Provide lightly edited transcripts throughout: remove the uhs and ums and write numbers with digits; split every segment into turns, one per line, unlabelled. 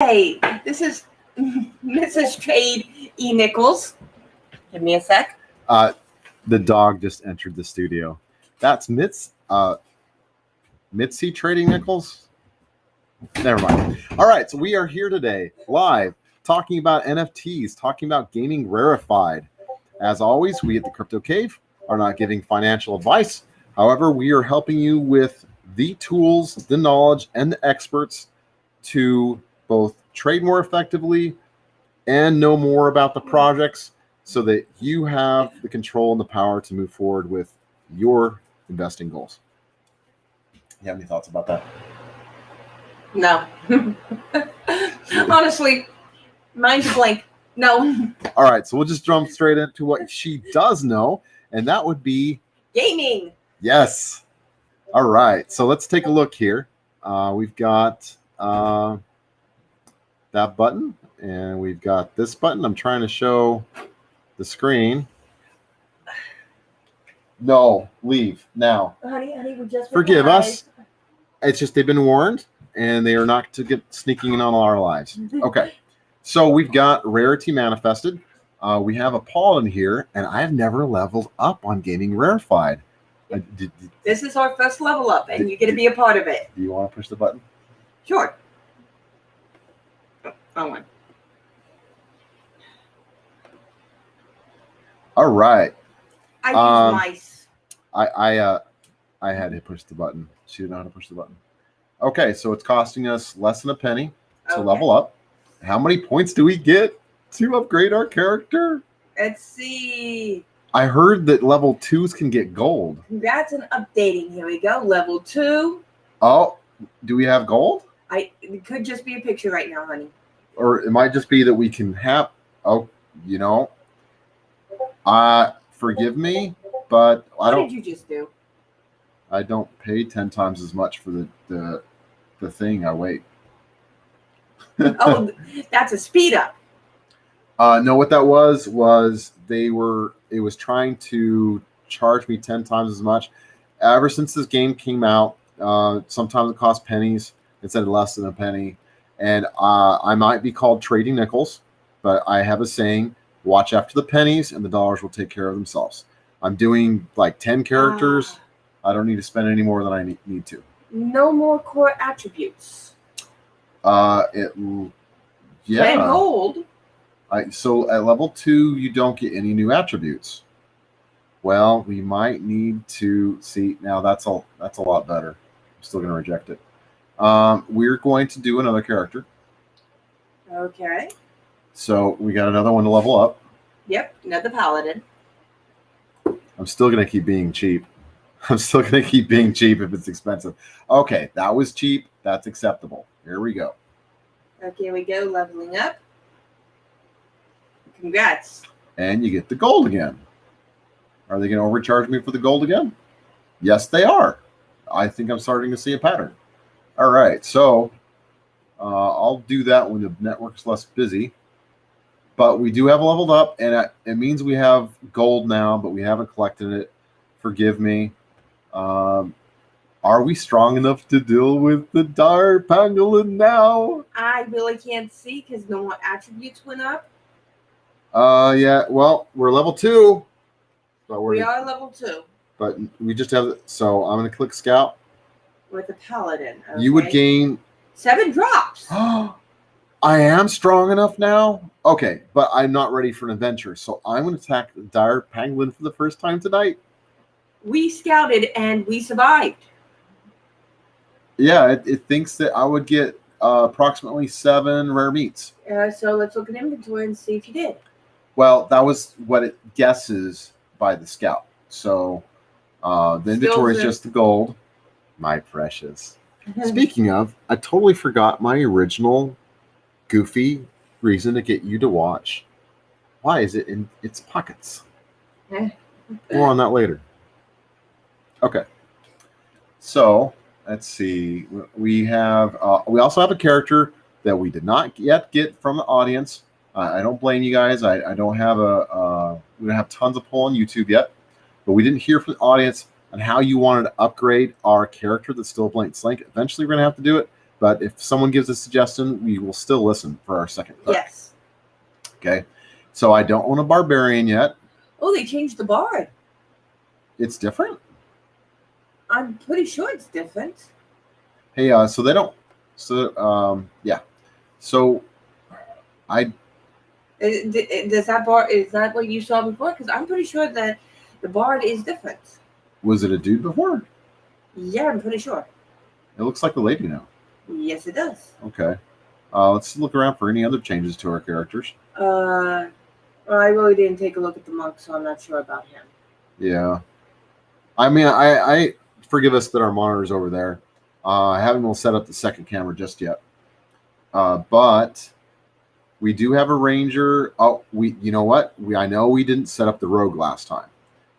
Hey, this is Mrs. Trade Nichols. Give me a sec.
The dog just entered the studio. That's Mitzi Trading Nichols. Never mind. All right, so we are here today live talking about NFTs, talking about gaming rarefied. As always, we at the Crypto Cave are not giving financial advice. However, we are helping you with the tools, the knowledge, and the experts to both trade more effectively and know more about the projects so that you have the control and the power to move forward with your investing goals. You have any thoughts about that?
No. Honestly, mine's blank. No.
All right, so we'll just jump straight into what she does know, and that would be
Gaming.
Yes. All right, so let's take a look here. We've got that button, and we've got this button. I'm trying to show the screen. No, leave now.
Honey, we just
forgive us. It's just they've been warned, and they are not to get sneaking in on our lives. Okay, so we've got Rarity Manifested. We have a Paul in here, and I've never leveled up on Gaming Rarefied.
This is our first level up, and you get to be a part of it.
Do you want to push the button?
Sure. On.
All right.
I use mice.
I had to push the button. She didn't know how to push the button. Okay, so it's costing us less than a penny to level up. How many points do we get to upgrade our character?
Let's see.
I heard that level 2s can get gold.
That's an updating. Here we go. Level 2.
Oh, do we have gold?
It could just be a picture right now, honey.
Or it might just be that we can have, forgive me, but
What did you just do?
I don't pay 10 times as much for the thing. I wait.
Oh, that's a speed up.
No, what that was it was trying to charge me 10 times as much. Ever since this game came out, sometimes it costs pennies instead of less than a penny. And I might be called Trading Nichols, but I have a saying, watch after the pennies and the dollars will take care of themselves. I'm doing like 10 characters. I don't need to spend any more than I need to.
No more core attributes.
Yeah.
And gold.
So at level 2, you don't get any new attributes. Well, we might need to see. Now that's a lot better. I'm still going to reject it. We're going to do another character.
Okay.
So we got another one to level up.
Yep, another paladin.
I'm still going to keep being cheap. I'm still going to keep being cheap if it's expensive. Okay, that was cheap. That's acceptable. Here we go.
Okay, we go. Leveling up. Congrats.
And you get the gold again. Are they going to overcharge me for the gold again? Yes, they are. I think I'm starting to see a pattern. All right, so I'll do that when the network's less busy. But we do have leveled up, and it means we have gold now, but we haven't collected it. Forgive me. Are we strong enough to deal with the dire pangolin now?
I really can't see because no more attributes went up.
Yeah, well, we're level 2. But
we are level 2.
But we just have, so I'm going to click Scout.
With a paladin. Okay.
You would gain
7 drops.
I am strong enough now? Okay, but I'm not ready for an adventure, so I'm going to attack the dire pangolin for the first time tonight.
We scouted and we survived.
Yeah, it thinks that I would get approximately 7 rare meats.
So let's look at inventory and see if you did.
Well, that was what it guesses by the scout. So the inventory is just the gold. My precious. Speaking of, I totally forgot my original goofy reason to get you to watch. Why is it in its pockets? More on that later. Okay. So let's see. We also have a character that we did not yet get from the audience. I don't blame you guys. I don't have we don't have tons of pull on YouTube yet, but we didn't hear from the audience on how you wanted to upgrade our character that's still blank slate. Eventually, we're going to have to do it, But if someone gives a suggestion, we will still listen for our second clip.
Yes.
Okay. So I don't own a barbarian yet.
Oh, they changed the bard.
It's different?
I'm pretty sure it's different.
Hey, so they don't. So, yeah. So
Does that bard, is that what you saw before? Because I'm pretty sure that the bard is different.
Was it a dude before?
Yeah, I'm pretty sure.
It looks like a lady now.
Yes, it does.
Okay. Let's look around for any other changes to our characters.
Well, I really didn't take a look at the monk, so I'm not sure about him.
Yeah. I mean, I forgive us that our monitor's over there. I haven't set up the second camera just yet. But we do have a ranger. Oh, you know what? I know we didn't set up the rogue last time.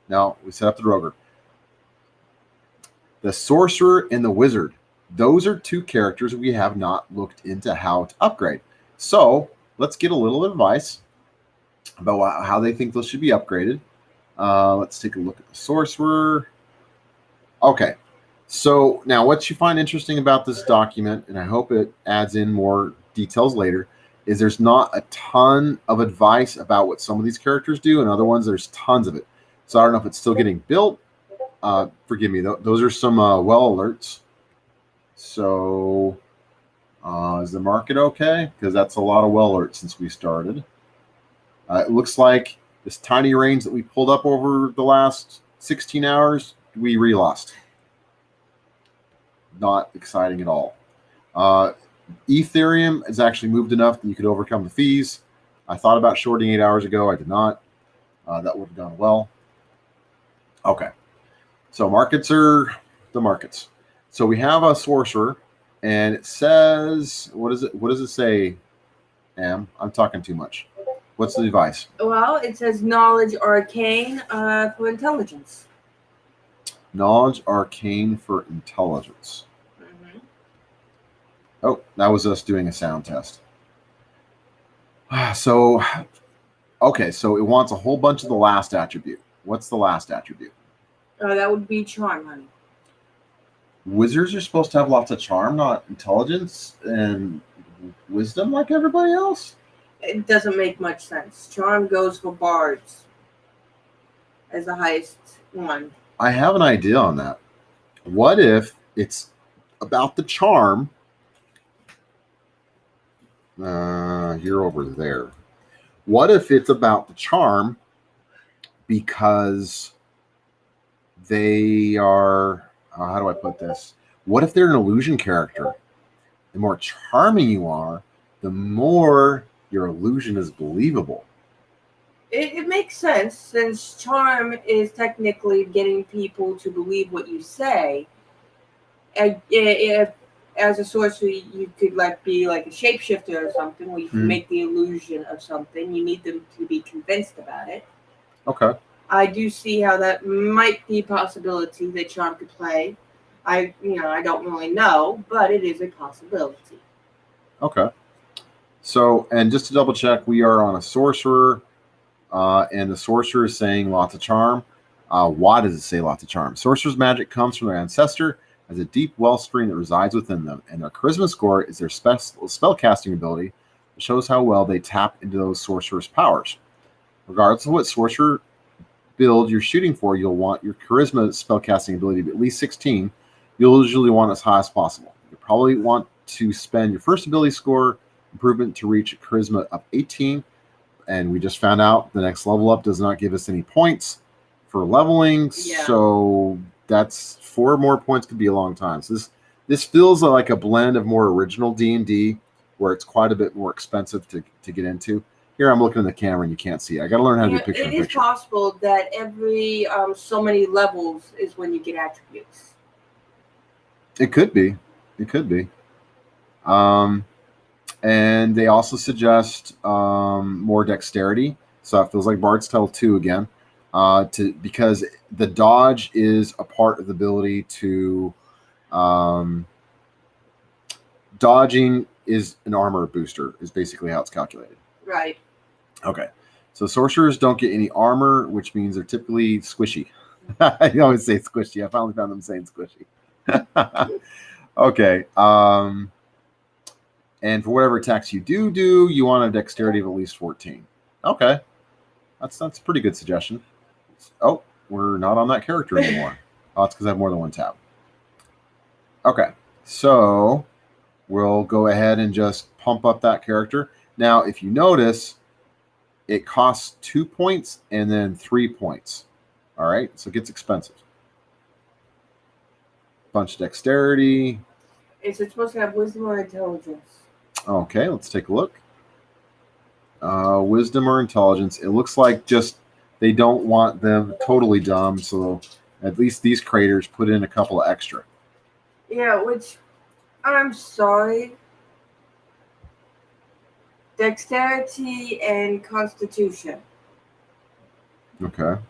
No, we set up the rogue. The sorcerer and the wizard. Those are two characters we have not looked into how to upgrade. So let's get a little advice about how they think those should be upgraded. Let's take a look at the sorcerer. Okay. So now what you find interesting about this document, and I hope it adds in more details later, is there's not a ton of advice about what some of these characters do, and other ones there's tons of it. So I don't know if it's still getting built. Forgive me, those are some well alerts. So is the market okay? Because that's a lot of well alerts since we started. It looks like this tiny range that we pulled up over the last 16 hours, we re-lost. Not exciting at all. Ethereum has actually moved enough that you could overcome the fees. I thought about shorting 8 hours ago. I did not. That would have gone well. Okay. So markets are the markets. So we have a sorcerer, and it says, what is it? What does it say, Am? I'm talking too much. What's the device?
Well, it says knowledge arcane for intelligence.
Knowledge arcane for intelligence. Oh, that was us doing a sound test. So, okay, so it wants a whole bunch of the last attribute. What's the last attribute?
That would be charm, honey.
Wizards are supposed to have lots of charm, not intelligence and wisdom like everybody else?
It doesn't make much sense. Charm goes for bards as the highest one.
I have an idea on that. What if it's about the charm? You're over there. What if it's about the charm because they are, how do I put this? What if they're an illusion character? The more charming you are, the more your illusion is believable.
It makes sense, since charm is technically getting people to believe what you say. If, as a sorcerer, you could be like a shapeshifter or something, where you can make the illusion of something. You need them to be convinced about it.
Okay.
I do see how that might be a possibility that charm could play. I don't really know, but it is a possibility.
Okay. So, and just to double check, we are on a sorcerer, and the sorcerer is saying lots of charm. Why does it say lots of charm? Sorcerer's magic comes from their ancestor as a deep wellspring that resides within them, and their charisma score is their spell casting ability. It shows how well they tap into those sorcerer's powers. Regardless of what sorcerer build you're shooting for, you'll want your charisma spell casting ability to be at least 16. You'll usually want as high as possible. You probably want to spend your first ability score improvement to reach a charisma up 18, and we just found out the next level up does not give us any points for leveling. Yeah. So that's 4 more points could be a long time. So this feels like a blend of more original D&D, where it's quite a bit more expensive to get into. Here I'm looking at the camera and you can't see it. I got to learn how to do picture in picture.
It is possible that every so many levels is when you get attributes.
It could be. It could be. And they also suggest more dexterity. So it feels like Bard's Tale 2 again. Because the dodge is a part of the ability to dodging is an armor booster, is basically how it's calculated.
Right.
Okay. So sorcerers don't get any armor, which means they're typically squishy. I always say squishy. I finally found them saying squishy. Okay. And for whatever attacks you do, you want a dexterity of at least 14. Okay. That's a pretty good suggestion. Oh, we're not on that character anymore. Oh, it's because I have more than one tab. Okay. So we'll go ahead and just pump up that character. Now, if you notice, it costs 2 points and then 3 points. All right. So it gets expensive. Bunch of dexterity.
Is it supposed to have wisdom or intelligence?
Okay, let's take a look. Wisdom or intelligence. It looks like just they don't want them totally dumb, so at least these creators put in a couple of extra.
Yeah, which I'm sorry. Dexterity and Constitution.
Okay.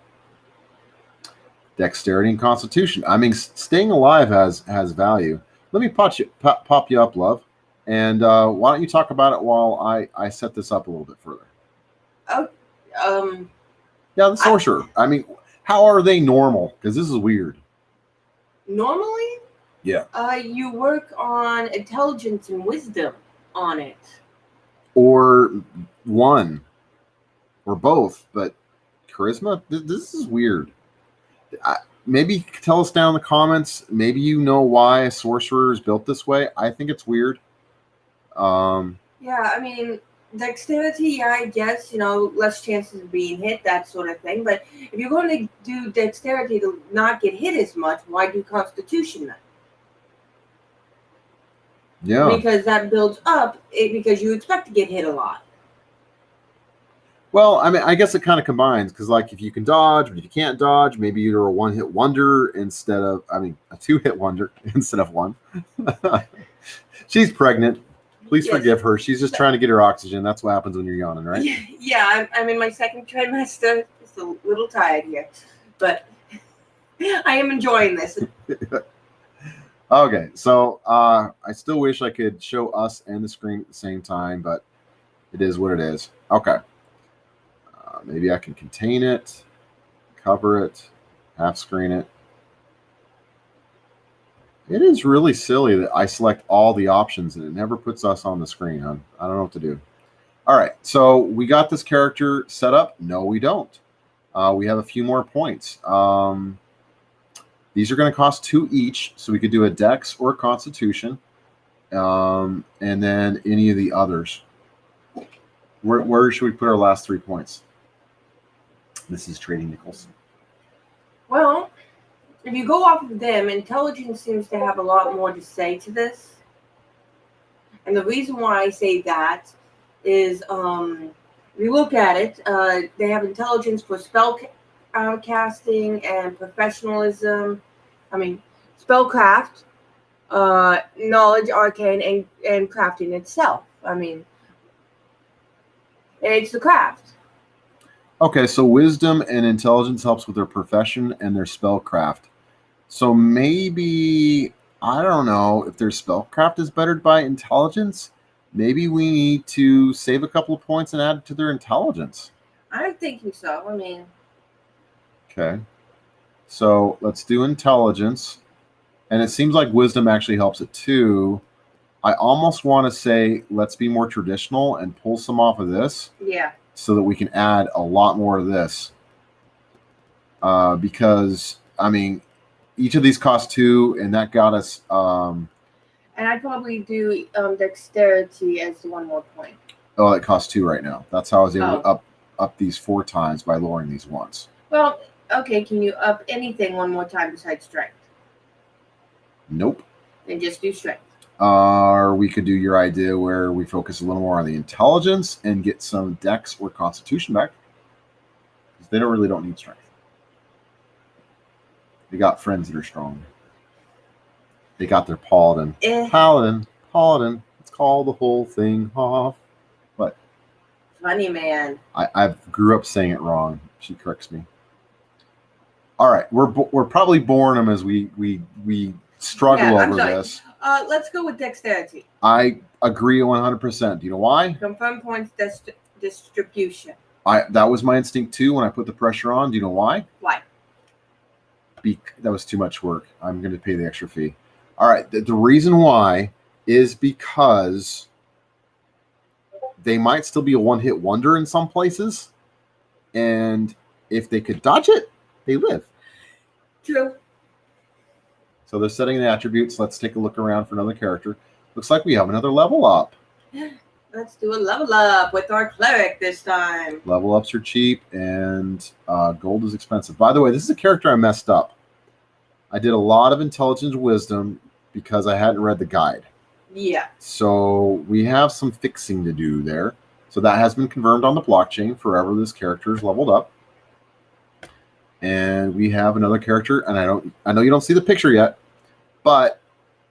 Dexterity and Constitution. I mean, staying alive has value. Let me pop you up, love. And why don't you talk about it while I set this up a little bit further?
Oh,
yeah, the sorcerer. I mean, how are they normal? Because this is weird.
Normally?
Yeah.
You work on intelligence and wisdom on it.
Or one. Or both. But charisma? This is weird. Maybe tell us down in the comments. Maybe you know why a sorcerer is built this way. I think it's weird.
Yeah, I mean, dexterity, yeah, I guess, less chances of being hit, that sort of thing. But if you're going to do dexterity to not get hit as much, why do Constitution then?
Yeah.
Because that builds up because you expect to get hit a lot.
Well, I mean, I guess it kind of combines because, like, if you can dodge, but if you can't dodge, maybe you're a one-hit wonder instead of, a two-hit wonder instead of one. She's pregnant. Please forgive her. She's just trying to get her oxygen. That's what happens when you're yawning, right?
Yeah, I'm in my second trimester. Just a little tired here, but I am enjoying this.
Okay, so I still wish I could show us and the screen at the same time, but it is what it is. Okay. Maybe I can contain it, cover it, half screen it. It is really silly that I select all the options and it never puts us on the screen. I don't know what to do. All right, so we got this character set up. No, we don't. We have a few more points. These are going to cost 2 each, so we could do a Dex or a Constitution, and then any of the others. Where should we put our last 3 points? This is Trading Nichols.
Well, if you go off of them, intelligence seems to have a lot more to say to this. And the reason why I say that is, you look at it, they have intelligence for spell casting and professionalism. Spellcraft, knowledge, arcane, and crafting itself. It's the craft.
Okay, so wisdom and intelligence helps with their profession and their spellcraft. So maybe, I don't know, if their spellcraft is bettered by intelligence, maybe we need to save a couple of points and add it to their intelligence.
I'm thinking so.
Okay. So let's do intelligence. And it seems like wisdom actually helps it too. I almost want to say, let's be more traditional and pull some off of this.
Yeah.
So that we can add a lot more of this. Because, each of these cost 2, and that got us...
and I'd probably do dexterity as 1 more point.
Oh, it costs 2 right now. That's how I was able to up these 4 times by lowering these once.
Well, okay, can you up anything 1 more time besides strength?
Nope.
Then just do strength.
Or we could do your idea where we focus a little more on the intelligence and get some Dex or Constitution back. Because they really don't need strength. They got friends that are strong. They got their paladin. Paladin. Let's call the whole thing off. What?
Funny man.
I grew up saying it wrong. She corrects me. All right, we're probably boring them as we struggle over this.
Let's go with dexterity.
I agree 100%. Do you know why?
Confirm points distribution.
That was my instinct too when I put the pressure on. Do you know why?
Why?
That was too much work. I'm going to pay the extra fee. All right. The reason why is because they might still be a one-hit wonder in some places. And if they could dodge it, they live.
True.
So they're setting the attributes. Let's take a look around for another character. Looks like we have another level up.
Let's do a level up with our cleric this time.
Level ups are cheap, and gold is expensive. By the way, this is a character I messed up. I did a lot of intelligence wisdom because I hadn't read the guide.
Yeah.
So we have some fixing to do there. So that has been confirmed on the blockchain forever. This character is leveled up. And we have another character, and I know you don't see the picture yet, but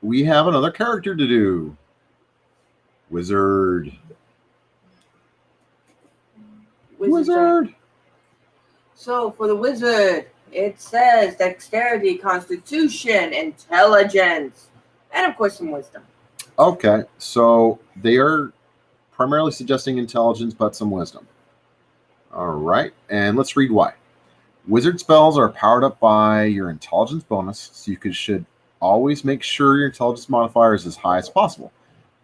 we have another character to do. Wizard.
So for the wizard, it says dexterity, constitution, intelligence, and of course some wisdom.
Okay, so they are primarily suggesting intelligence, but some wisdom. All right, and let's read why. Wizard spells are powered up by your intelligence bonus, so you should always make sure your intelligence modifier is as high as possible.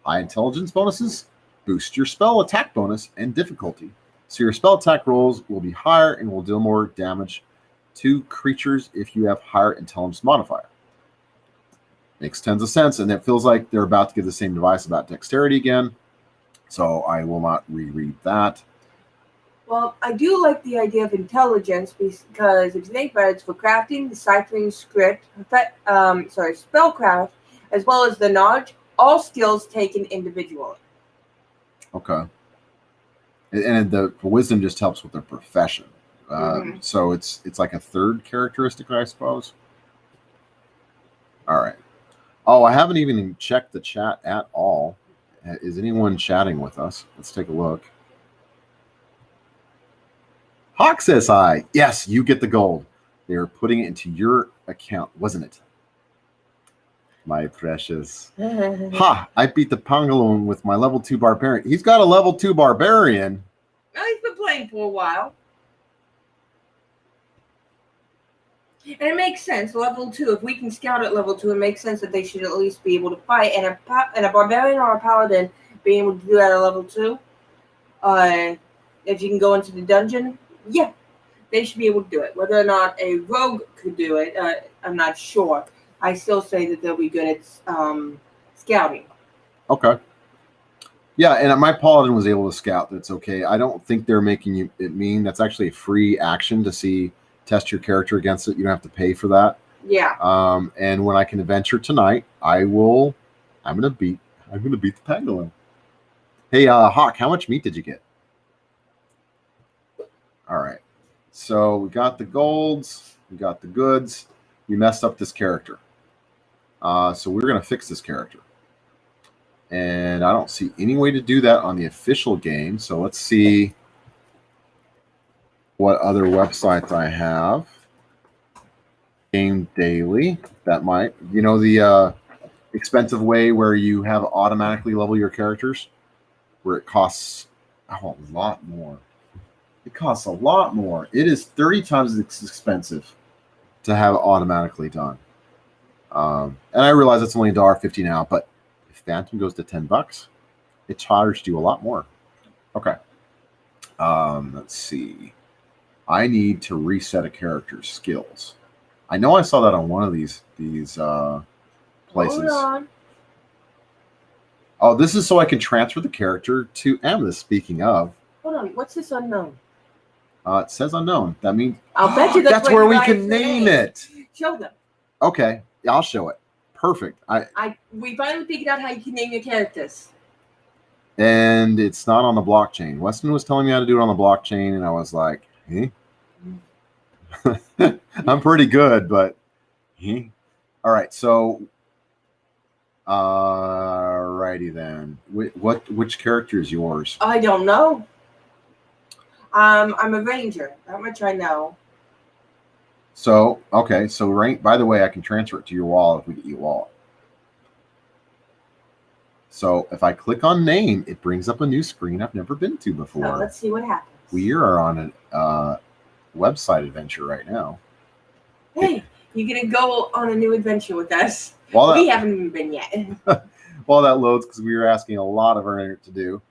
High intelligence bonuses boost your spell attack bonus and difficulty, so your spell attack rolls will be higher and will deal more damage to creatures if you have higher intelligence modifier. Makes tons of sense, and it feels like they're about to give the same advice about dexterity again, so I will not reread that.
Well, I do like the idea of intelligence because if you think about it, it's for crafting, deciphering script, spellcraft, as well as the knowledge, all skills taken individually.
Okay. And the wisdom just helps with their profession. So it's like a third characteristic, I suppose. All right. Oh, I haven't even checked the chat at all. Is anyone chatting with us? Let's take a look. Hawk says hi. Yes, you get the gold. They're putting it into your account, wasn't it? My precious. Ha! I beat the Pangolin with my level 2 barbarian. He's got a level 2 barbarian.
Well, he's been playing for a while. And it makes sense, level 2. If we can scout at level 2, it makes sense that they should at least be able to fight. And a barbarian or a paladin being able to do that at level 2, if you can go into the dungeon, yeah, they should be able to do it. Whether or not a rogue could do it, I'm not sure. I still say that they'll be good at scouting.
Okay. Yeah, and my paladin was able to scout. That's okay. I don't think they're making it mean. That's actually a free action to test your character against it. You don't have to pay for that.
Yeah.
And when I can adventure tonight, I'm gonna beat the pangolin. Hey, Hawk, how much meat did you get? All right. So we got the golds, we got the goods. We messed up this character. So we're gonna fix this character. And I don't see any way to do that on the official game. So let's see what other websites I have. Game Daily. That might, the expensive way where you have automatically level your characters, where it costs a lot more. It costs a lot more. It is 30 times as expensive to have it automatically done. And I realize it's only $1.50 now, but if Fantom goes to $10, it charged you a lot more. Okay. Let's see. I need to reset a character's skills. I know I saw that on one of these places.
Hold on.
Oh, this is so I can transfer the character to Amethyst. Speaking of.
Hold on. What's this unknown?
It says unknown. That means
I'll bet you
that's where we can name it.
Show them.
Okay, I'll show it. Perfect.
We finally figured out how you can name your characters.
And it's not on the blockchain. Weston was telling me how to do it on the blockchain, and I was like, eh? I'm pretty good, but all right. So, righty then. Which character is yours?
I don't know. I'm a ranger. That much I know.
So, okay. So, rank. By the way, I can transfer it to your wallet if we get you a wallet. So, if I click on name, it brings up a new screen I've never been to before.
So let's see what happens.
We are on a website adventure right now.
Hey, you're gonna go on a new adventure with us. We haven't even been yet.
While that loads, because we were asking a lot of our internet to do.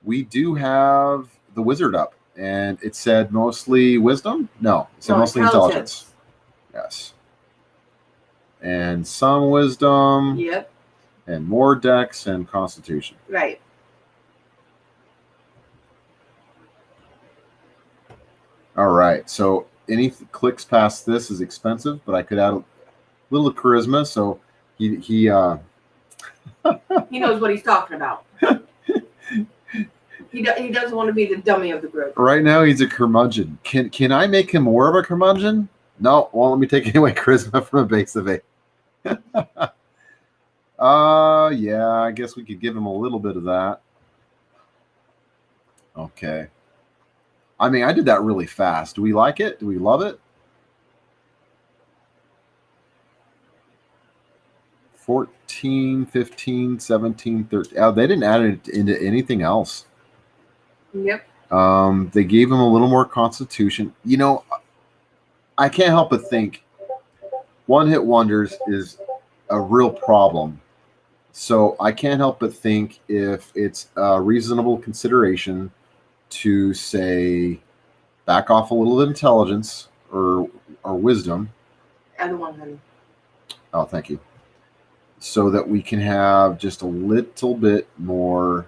we do have the wizard up, and it said mostly wisdom. No, it said mostly intelligence. Yes, and some wisdom.
Yep.
And more dex and constitution.
Right.
All right. So any clicks past this is expensive, but I could add a little charisma. So he
he knows what he's talking about. He doesn't want to be the dummy of the group.
Right now he's a curmudgeon. Can I make him more of a curmudgeon? No. Well, let me take away charisma from a base of 8. Yeah, I guess we could give him a little bit of that. Okay. I mean, I did that really fast. Do we like it? Do we love it? 14, 15, 17, 13. Oh, they didn't add it into anything else.
Yep.
They gave him a little more constitution. You know, I can't help but think one-hit wonders is a real problem. So I can't help but think if it's a reasonable consideration to say back off a little of intelligence or wisdom.
Add 100.
Oh, thank you. So that we can have just a little bit more.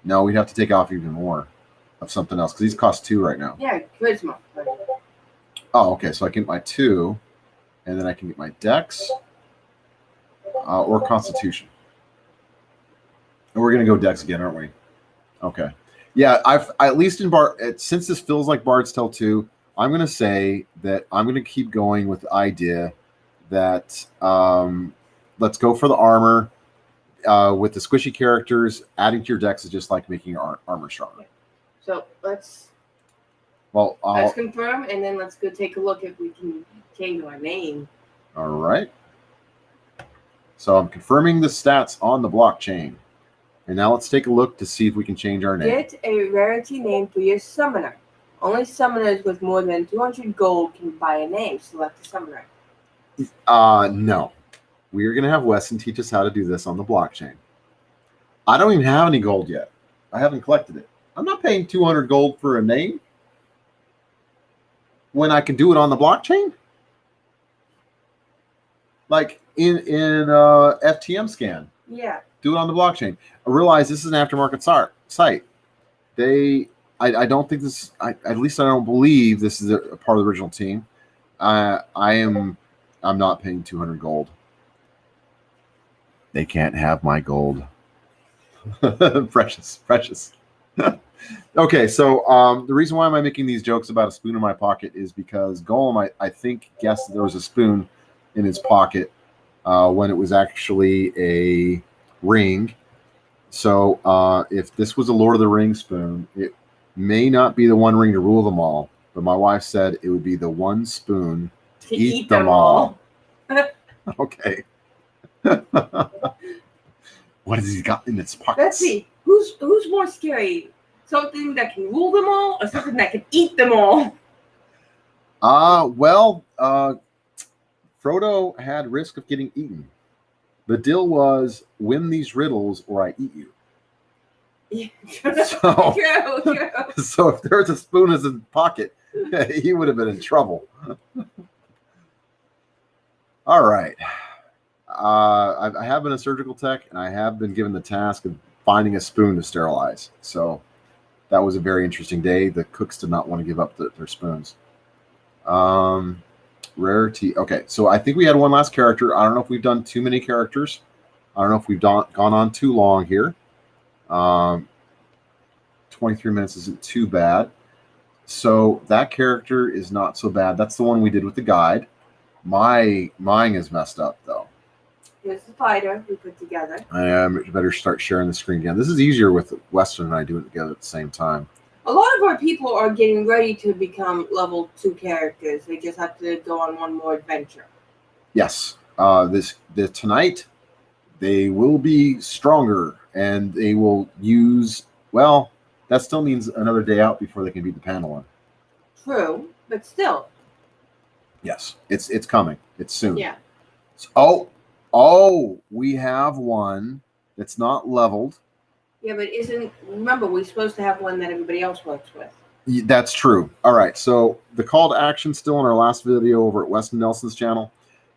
No, we'd have to take off even more of something else because these cost 2 right now.
Yeah, charisma.
Oh, okay. So I can get my 2, and then I can get my dex or constitution. And we're going to go dex again, aren't we? Okay. Yeah, I've at least in since this feels like Bard's Tale 2, I'm going to say that I'm going to keep going with the idea that let's go for the armor with the squishy characters. Adding to your dex is just like making your armor stronger.
So let's confirm, and then let's go take a look if we can change our name.
All right. So I'm confirming the stats on the blockchain. And now let's take a look to see if we can change our name.
Get a rarity name for your summoner. Only summoners with more than 200 gold can buy a name. Select a summoner.
No. We are going to have Weston teach us how to do this on the blockchain. I don't even have any gold yet. I haven't collected it. I'm not paying 200 gold for a name when I can do it on the blockchain. Like in FTM scan.
Yeah.
Do it on the blockchain. I realize this is an aftermarket site. I don't think this. At least I don't believe this is a part of the original team. I'm not paying 200 gold. They can't have my gold. Precious. Okay, so the reason why am I making these jokes about a spoon in my pocket is because Golem, I think, guessed there was a spoon in his pocket when it was actually a ring. So if this was a Lord of the Rings spoon, it may not be the one ring to rule them all, but my wife said it would be the one spoon to eat them all. Okay. What has he got in its pockets?
Let's see. Who's more scary? Something that can rule them all, or something that can eat them all?
Well, Frodo had risk of getting eaten. The deal was win these riddles or I eat you.
Yeah.
So,
True.
So if there's a spoon in his pocket, he would have been in trouble. All right. I have been a surgical tech, and I have been given the task of finding a spoon to sterilize. So that was a very interesting day. The cooks did not want to give up their spoons. Rarity. Okay, so I think we had one last character. I don't know if we've done too many characters. I don't know if we've gone on too long here. 23 minutes isn't too bad. So that character is not so bad. That's the one we did with the guide. Mine is messed up, though.
Here's the fighter we put together.
I better start sharing the screen again. This is easier with Weston and I doing it together at the same time.
A lot of our people are getting ready to become level 2 characters. They just have to go on one more adventure.
Yes. Tonight, they will be stronger, and they will use... Well, that still means another day out before they can beat the Pandalon.
True, but still.
Yes, it's coming. It's soon.
Yeah.
Oh, we have one that's not leveled.
Yeah, but remember, we're supposed to have one that everybody else works with.
That's true. All right. So the call to action still in our last video over at Weston Nelson's channel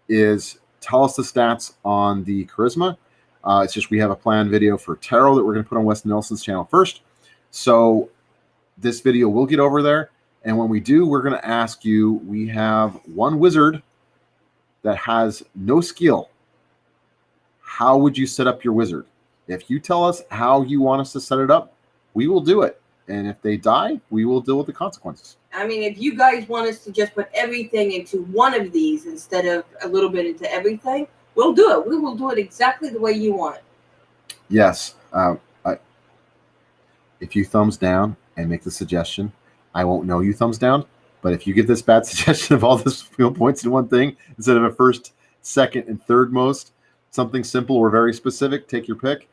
is tell us the stats on the charisma. It's just we have a planned video for tarot that we're going to put on Weston Nelson's channel first. So this video will get over there. And when we do, we're going to ask you, we have one wizard that has no skill. How would you set up your wizard? If you tell us how you want us to set it up, we will do it. And if they die, we will deal with the consequences.
I mean, if you guys want us to just put everything into one of these instead of a little bit into everything, we'll do it. We will do it exactly the way you want.
Yes. If you thumbs down and make the suggestion, I won't know you thumbs down. But if you get this bad suggestion of all this points in one thing instead of a first, second, and third most, something simple or very specific, take your pick.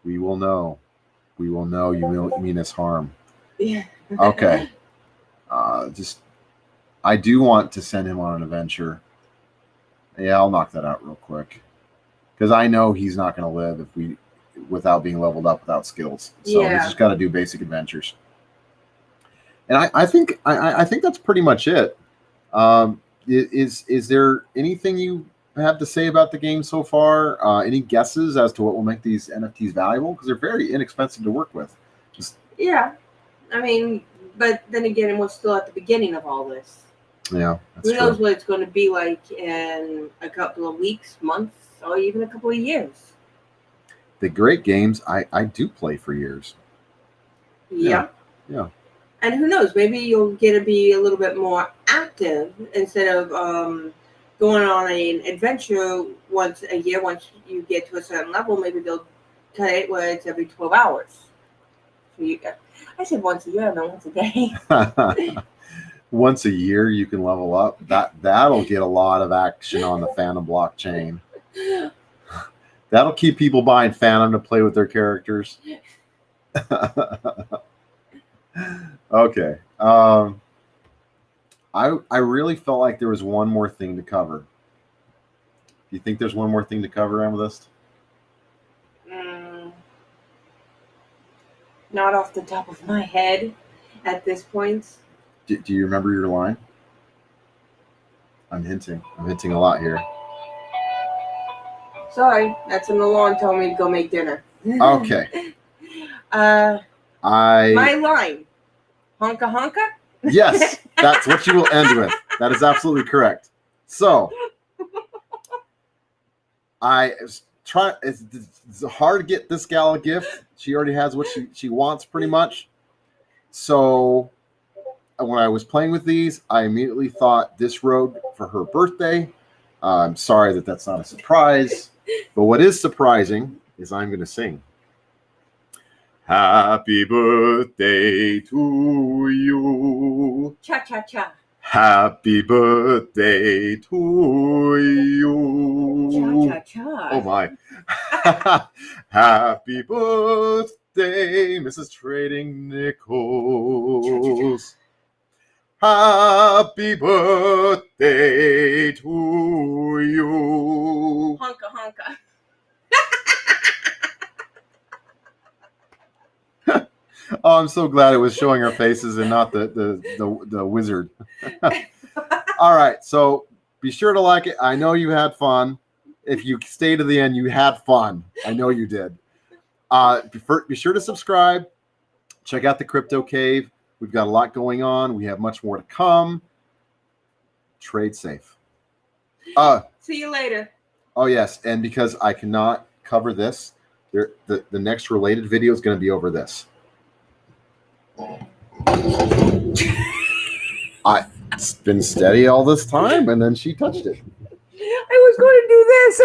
We will know. We will know you mean us harm.
Yeah.
Okay. I do want to send him on an adventure. Yeah, I'll knock that out real quick. Because I know he's not going to live without being leveled up without skills. So he's just got to do basic adventures. And I think that's pretty much it. Is there anything you have to say about the game so far? Any guesses as to what will make these NFTs valuable? Because they're very inexpensive to work with.
Yeah. I mean, but then again, we're still at the beginning of all this.
Yeah.
Who knows what it's going to be like in a couple of weeks, months, or even a couple of years.
The great games I do play for years.
Yeah.
Yeah.
And who knows, maybe you'll get to be a little bit more active instead of going on an adventure once a year. Once you get to a certain level, maybe they'll cut it where it's every 12 hours. So I said once a year, not once a day.
Once a year you can level up. That'll get a lot of action on the Fantom blockchain. That'll keep people buying Fantom to play with their characters. Okay. I really felt like there was one more thing to cover. Do you think there's one more thing to cover, Amethyst?
Not off the top of my head at this point.
Do you remember your line? I'm hinting a lot here.
Sorry, that's an alarm telling me to go make dinner.
Okay.
My line. Honka honka?
Yes, that's what you will end with. That is absolutely correct. So, it's hard to get this gal a gift. She already has what she wants pretty much. So, when I was playing with these, I immediately thought this rogue for her birthday. I'm sorry that that's not a surprise. But what is surprising is I'm going to sing. Happy birthday to you.
Cha-cha-cha.
Happy birthday to you.
Cha-cha-cha.
Oh, my. Happy birthday, Mrs. Trading Nichols. Happy birthday to you.
Honka honka.
Oh, I'm so glad it was showing our faces and not the wizard. All right, so be sure to like it. I know you had fun. If you stay to the end, you had fun. I know you did. Be sure to subscribe. Check out the Crypto Cave. We've got a lot going on. We have much more to come. Trade safe.
See you later.
Oh, yes, and because I cannot cover this, the next related video is going to be over this. It's been steady all this time, and then she touched it.
I was going to do this.